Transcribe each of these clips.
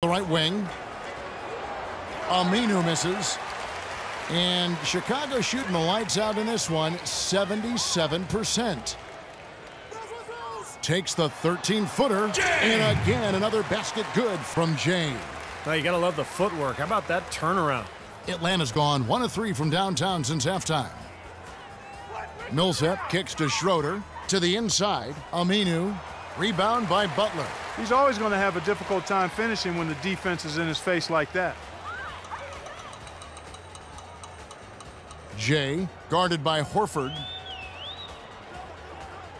The right wing. Aminu misses. And Chicago shooting the lights out in this one, 77%. Takes the 13-footer, and again, another basket good from Jay. Now you got to love the footwork. How about that turnaround? Atlanta's gone 1 of 3 from downtown since halftime. Millsap kicks to Schroeder. To the inside, Aminu. Rebound by Butler. He's always going to have a difficult time finishing when the defense is in his face like that. Jay, guarded by Horford.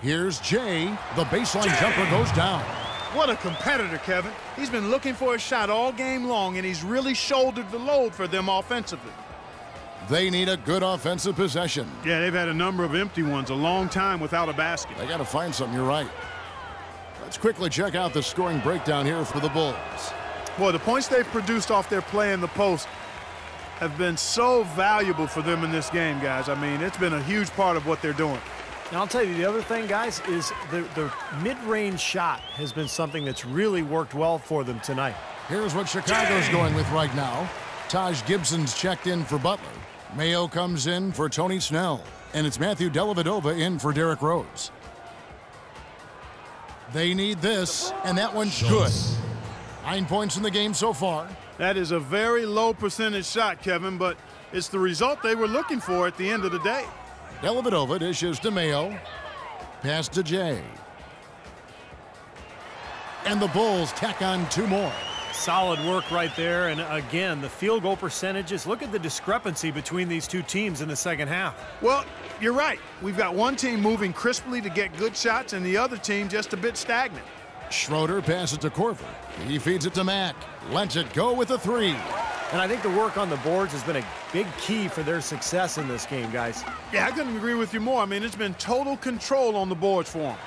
Here's Jay. The baseline jumper goes down. What a competitor, Kevin. He's been looking for a shot all game long, and he's really shouldered the load for them offensively. They need a good offensive possession. Yeah, they've had a number of empty ones, a long time without a basket. They got to find something, you're right. Let's quickly check out the scoring breakdown here for the Bulls. Boy, the points they've produced off their play in the post have been so valuable for them in this game, guys. I mean, it's been a huge part of what they're doing. Now, I'll tell you, the other thing, guys, is the mid-range shot has been something that's really worked well for them tonight. Here's what Chicago's going with right now. Taj Gibson's checked in for Butler. Mayo comes in for Tony Snell. And it's Matthew Dellavedova in for Derrick Rose. They need this, and that one's good. 9 points in the game so far. That is a very low percentage shot, Kevin, but it's the result they were looking for at the end of the day. Dellavedova dishes to Mayo. Pass to Jay. And the Bulls tack on 2 more. Solid work right there. And again, the field goal percentages. Look at the discrepancy between these two teams in the second half. Well, you're right. We've got one team moving crisply to get good shots and the other team just a bit stagnant. Schroeder passes to Korver. He feeds it to Mack. Lets it go with a 3. And I think the work on the boards has been a big key for their success in this game, guys. Yeah, I couldn't agree with you more. I mean, it's been total control on the boards for him.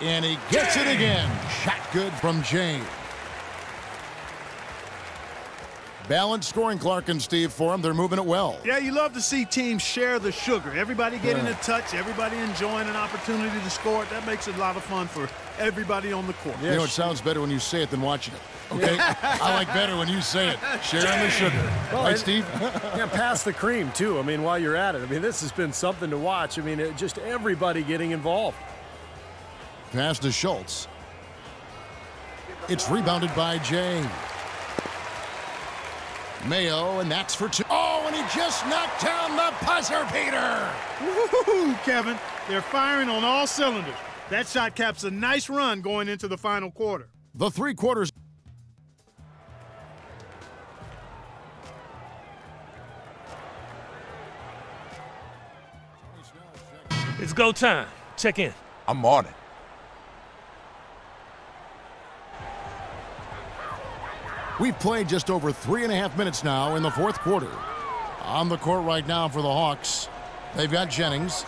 And he gets it again. Shot good from Jay. Balanced scoring, Clark and Steve, for them. They're moving it well. Yeah, you love to see teams share the sugar. Everybody getting a touch, everybody enjoying an opportunity to score it. That makes it a lot of fun for everybody on the court. You know, it sounds better when you say it than watching it. Okay? I like better when you say it. Sharing the sugar. Well, right, Steve? Yeah, pass the cream, too. I mean, while you're at it. I mean, this has been something to watch. I mean, just everybody getting involved. Pass to Schultz. It's rebounded by Jay. Mayo, and that's for 2. Oh, and he just knocked down the buzzer beater. Woo-hoo-hoo, Kevin. They're firing on all cylinders. That shot caps a nice run going into the final quarter. The 3 quarters. It's go time. Check in. I'm on it. We've played just over 3.5 minutes now in the 4th quarter. On the court right now for the Hawks, they've got Jennings.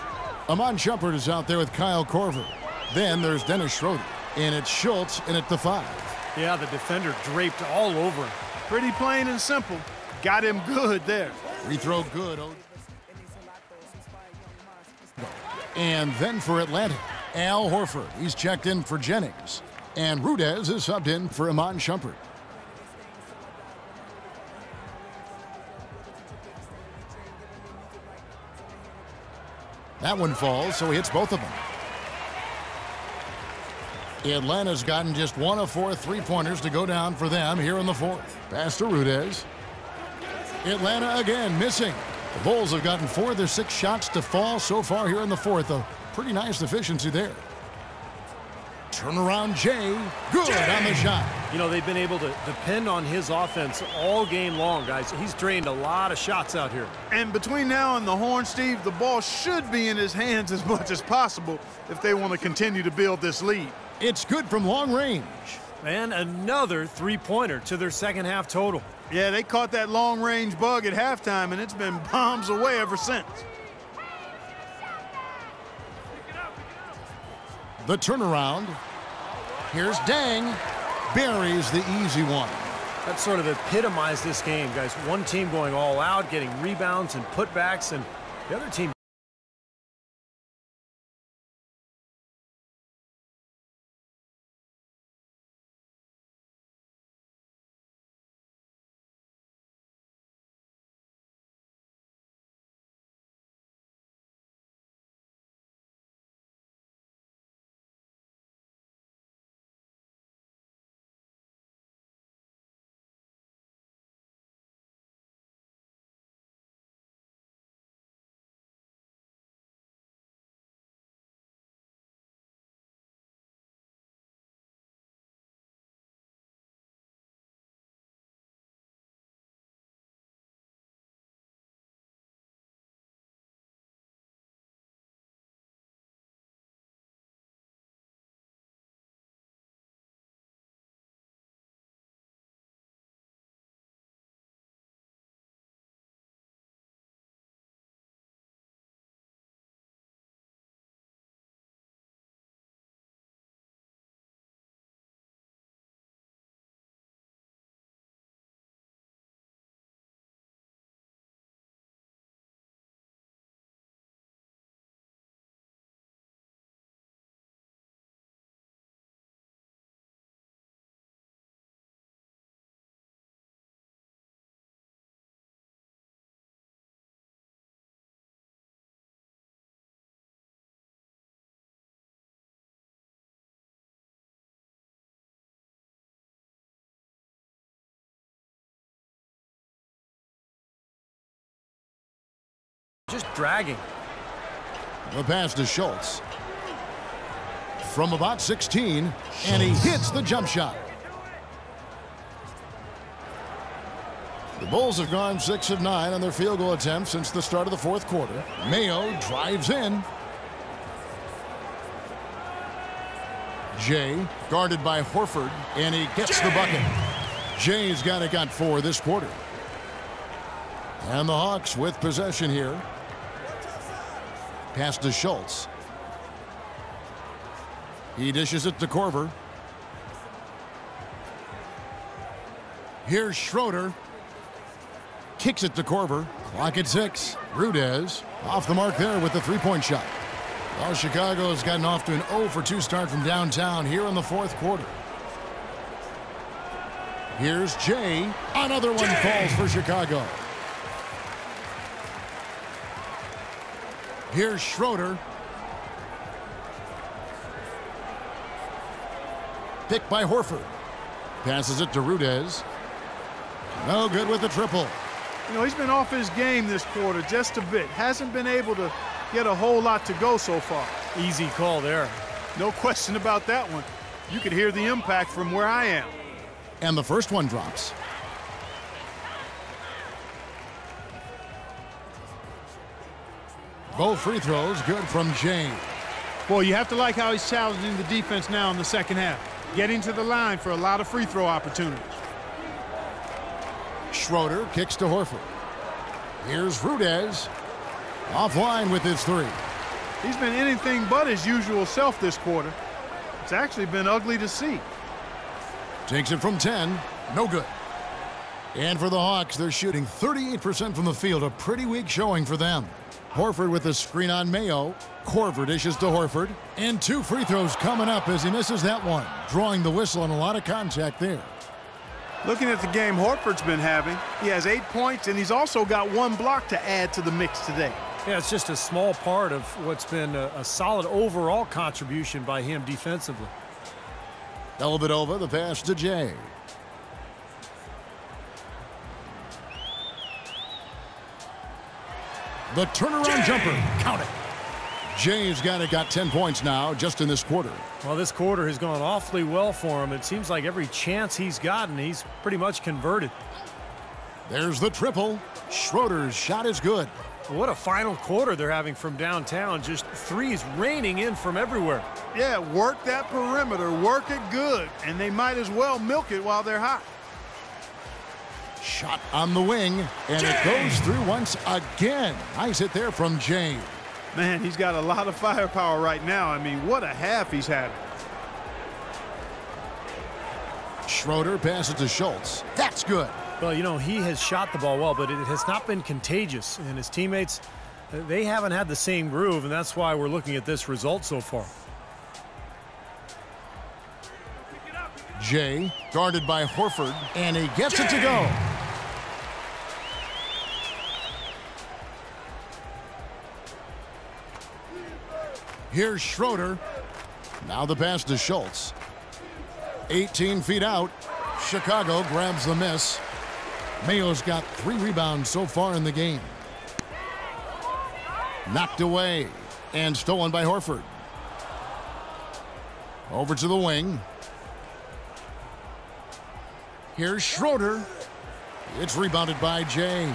Iman Shumpert is out there with Kyle Korver. Then there's Dennis Schroeder. And it's Schultz in at the 5. Yeah, the defender draped all over him. Pretty plain and simple. Got him good there. Free throw good. And then for Atlanta, Al Horford. He's checked in for Jennings. And Rudez is subbed in for Iman Shumpert. That one falls, so he hits both of them. Atlanta's gotten just 1 of 4 3-pointers to go down for them here in the 4th. Pass to Rudez. Atlanta again missing. The Bulls have gotten 4 of their 6 shots to fall so far here in the 4th. A pretty nice efficiency there. Turnaround Jay. Good on the shot. You know, they've been able to depend on his offense all game long, guys. He's drained a lot of shots out here. And between now and the horn, Steve, the ball should be in his hands as much as possible if they want to continue to build this lead. It's good from long range. And another 3-pointer to their second half total. Yeah, they caught that long-range bug at halftime, and it's been bombs away ever since. The turnaround. Here's Dang. Buries the easy one. That sort of epitomized this game, guys. One team going all out, getting rebounds and putbacks, and the other team just dragging. The pass to Schultz. From about 16, and he hits the jump shot. The Bulls have gone 6 of 9 on their field goal attempts since the start of the fourth quarter. Mayo drives in. Jay guarded by Horford, and he gets the bucket. Jay's got 4 this quarter. And the Hawks with possession here. Pass to Schultz. He dishes it to Korver. Here's Schroeder. Kicks it to Korver. Clock at 6. Rudez off the mark there with the three-point shot. Well, Chicago has gotten off to an 0 for 2 start from downtown here in the fourth quarter. Here's Jay. Another one falls for Chicago. Here's Schroeder. Picked by Horford. Passes it to Rudez. No good with the triple. You know, he's been off his game this quarter just a bit. Hasn't been able to get a whole lot to go so far. Easy call there. No question about that one. You could hear the impact from where I am. And the first one drops. Both free throws good from Jay. Boy, you have to like how he's challenging the defense now in the second half. Getting to the line for a lot of free throw opportunities. Schroeder kicks to Horford. Here's Rudez. Offline with his 3. He's been anything but his usual self this quarter. It's actually been ugly to see. Takes it from 10. No good. And for the Hawks, they're shooting 38% from the field. A pretty weak showing for them. Horford with the screen on Mayo. Korver dishes to Horford. And 2 free throws coming up as he misses that one. Drawing the whistle and a lot of contact there. Looking at the game Horford's been having, he has 8 points, and he's also got 1 block to add to the mix today. Yeah, it's just a small part of what's been a solid overall contribution by him defensively. Dellavedova, the pass to Jay. The turnaround jumper. Count it. Jay's got 10 points now just in this quarter. Well, this quarter has gone awfully well for him. It seems like every chance he's gotten, he's pretty much converted. There's the triple. Schroeder's shot is good. What a final quarter they're having from downtown. Just threes raining in from everywhere. Yeah, work that perimeter. Work it good. And they might as well milk it while they're hot. Shot on the wing, and it goes through once again. Nice hit there from Jay. Man, he's got a lot of firepower right now. I mean, what a half he's had. Schroeder passes to Schultz. That's good. Well, you know, he has shot the ball well, but it has not been contagious. And his teammates, they haven't had the same groove, and that's why we're looking at this result so far. Jay, guarded by Horford, and he gets it to go. Here's Schroeder. Now the pass to Schultz. 18 feet out. Chicago grabs the miss. Mayo's got 3 rebounds so far in the game. Knocked away and stolen by Horford. Over to the wing. Here's Schroeder. It's rebounded by Jay.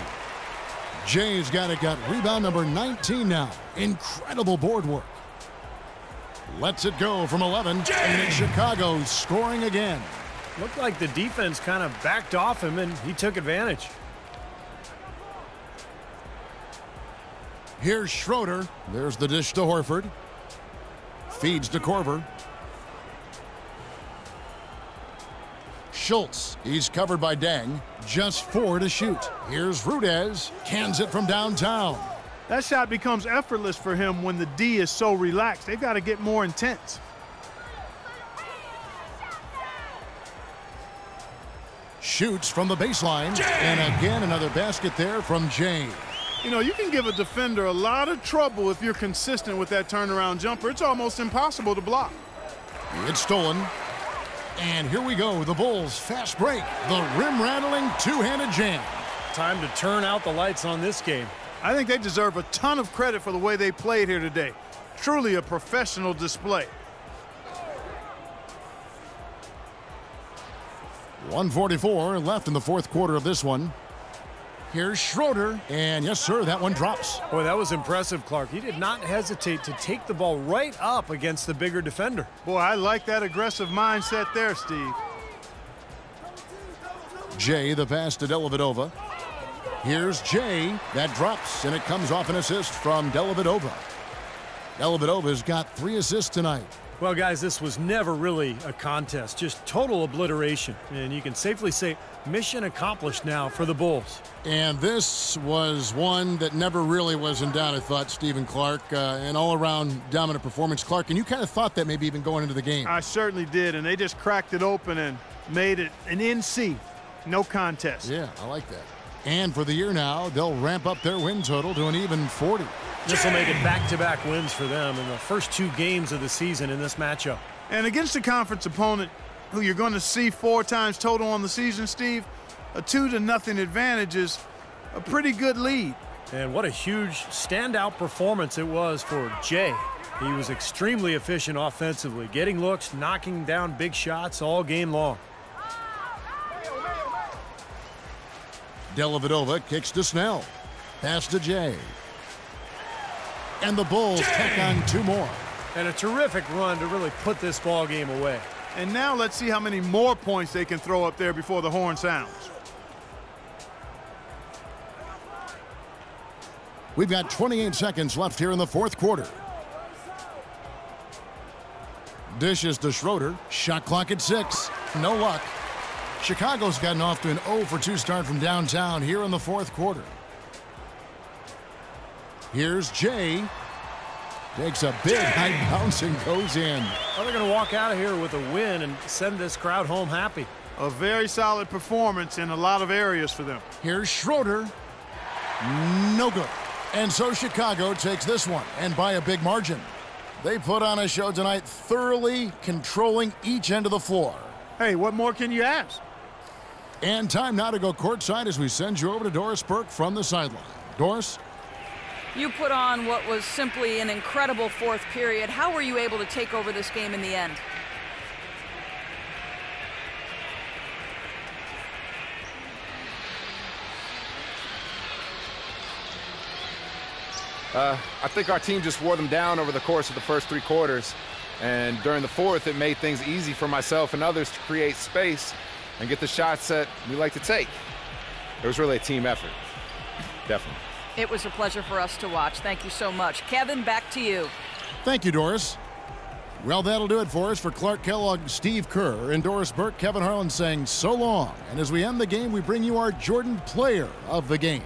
Jay's got rebound number 19 now. Incredible board work. Lets it go from 11, and it's Chicago scoring again. Looked like the defense kind of backed off him, and he took advantage. Here's Schroeder. There's the dish to Horford. Feeds to Korver. Schultz. He's covered by Deng. Just 4 to shoot. Here's Rudez. Cans it from downtown. That shot becomes effortless for him when the D is so relaxed. They've got to get more intense. Shoots from the baseline. And again, another basket there from Jay. You know, you can give a defender a lot of trouble if you're consistent with that turnaround jumper. It's almost impossible to block. It's stolen. And here we go. The Bulls fast break. The rim-rattling two-handed jam. Time to turn out the lights on this game. I think they deserve a ton of credit for the way they played here today. Truly a professional display. 1:44 left in the fourth quarter of this one. Here's Schroeder, and yes, sir, that one drops. Boy, that was impressive, Clark. He did not hesitate to take the ball right up against the bigger defender. Boy, I like that aggressive mindset there, Steve. Jay, the pass to Dellavedova. Here's Jay. That drops, and it comes off an assist from Dellavedova. Dellavedova's got 3 assists tonight. Well, guys, this was never really a contest, just total obliteration. And you can safely say mission accomplished now for the Bulls. And this was one that never really was in doubt, I thought, Stephen Clark. An all-around dominant performance. Clark, and you kind of thought that maybe even going into the game. I certainly did, and they just cracked it open and made it an NC. No contest. Yeah, I like that. And for the year now, they'll ramp up their win total to an even 40. This will make it back-to-back wins for them in the first 2 games of the season in this matchup. And against a conference opponent who you're going to see 4 times total on the season, Steve, a 2-0 advantage is a pretty good lead. And what a huge standout performance it was for Jay. He was extremely efficient offensively, getting looks, knocking down big shots all game long. Dellavedova kicks to Snell. Pass to Jay. And the Bulls tack on 2 more. And a terrific run to really put this ball game away. And now let's see how many more points they can throw up there before the horn sounds. We've got 28 seconds left here in the fourth quarter. Dishes to Schroeder. Shot clock at 6. No luck. Chicago's gotten off to an 0-for-2 start from downtown here in the fourth quarter. Here's Jay. Takes a big high bounce and goes in. Well, they're going to walk out of here with a win and send this crowd home happy. A very solid performance in a lot of areas for them. Here's Schroeder. No good. And so Chicago takes this one, and by a big margin. They put on a show tonight, thoroughly controlling each end of the floor. Hey, what more can you ask? And time now to go courtside as we send you over to Doris Burke from the sideline. Doris? You put on what was simply an incredible fourth period. How were you able to take over this game in the end? I think our team just wore them down over the course of the first 3 quarters. And during the fourth, it made things easy for myself and others to create space and get the shots that we like to take. It was really a team effort. Definitely. It was a pleasure for us to watch. Thank you so much. Kevin, back to you. Thank you, Doris. Well, that'll do it for us. For Clark Kellogg, Steve Kerr, and Doris Burke, Kevin Harlan saying so long. And as we end the game, we bring you our Jordan Player of the Game.